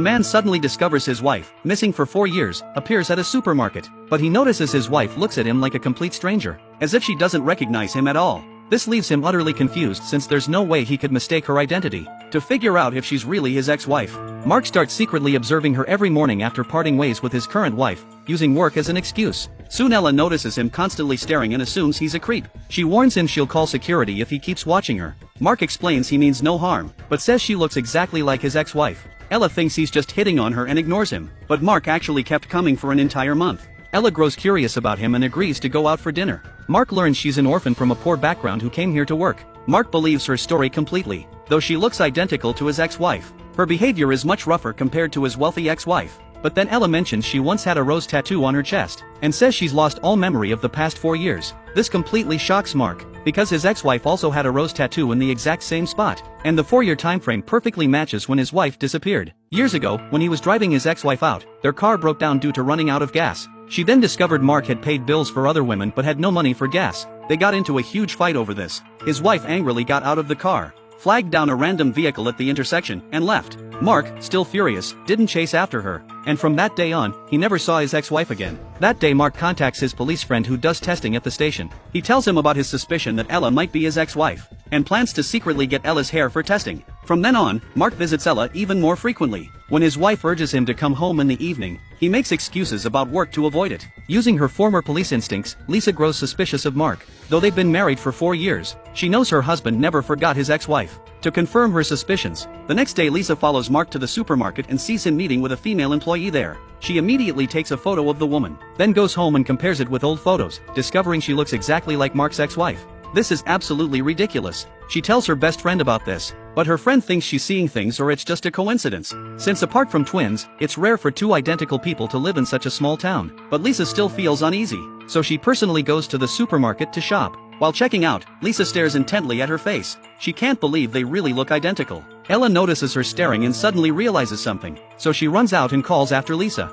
A man suddenly discovers his wife, missing for 4 years, appears at a supermarket. But he notices his wife looks at him like a complete stranger, as if she doesn't recognize him at all. This leaves him utterly confused since there's no way he could mistake her identity. To figure out if she's really his ex-wife, Mark starts secretly observing her every morning after parting ways with his current wife, using work as an excuse. Soon Ella notices him constantly staring and assumes he's a creep. She warns him she'll call security if he keeps watching her. Mark explains he means no harm, but says she looks exactly like his ex-wife. Ella thinks he's just hitting on her and ignores him, but Mark actually kept coming for an entire month. Ella grows curious about him and agrees to go out for dinner. Mark learns she's an orphan from a poor background who came here to work. Mark believes her story completely, though she looks identical to his ex-wife. Her behavior is much rougher compared to his wealthy ex-wife. But then Ella mentions she once had a rose tattoo on her chest, and says she's lost all memory of the past 4 years. This completely shocks Mark, because his ex-wife also had a rose tattoo in the exact same spot, and the 4-year timeframe perfectly matches when his wife disappeared. Years ago, when he was driving his ex-wife out, their car broke down due to running out of gas. She then discovered Mark had paid bills for other women but had no money for gas. They got into a huge fight over this. His wife angrily got out of the car, flagged down a random vehicle at the intersection, and left. Mark, still furious, didn't chase after her, and from that day on, he never saw his ex-wife again. That day Mark contacts his police friend who does testing at the station. He tells him about his suspicion that Ella might be his ex-wife, and plans to secretly get Ella's hair for testing. From then on, Mark visits Ella even more frequently. When his wife urges him to come home in the evening, he makes excuses about work to avoid it. Using her former police instincts, Lisa grows suspicious of Mark. Though they've been married for 4 years, she knows her husband never forgot his ex-wife. To confirm her suspicions, the next day Lisa follows Mark to the supermarket and sees him meeting with a female employee there. She immediately takes a photo of the woman, then goes home and compares it with old photos, discovering she looks exactly like Mark's ex-wife. This is absolutely ridiculous. She tells her best friend about this, but her friend thinks she's seeing things or it's just a coincidence, since apart from twins, it's rare for 2 identical people to live in such a small town. But Lisa still feels uneasy, so she personally goes to the supermarket to shop. While checking out, Lisa stares intently at her face. She can't believe they really look identical. Ella notices her staring and suddenly realizes something, so she runs out and calls after Lisa.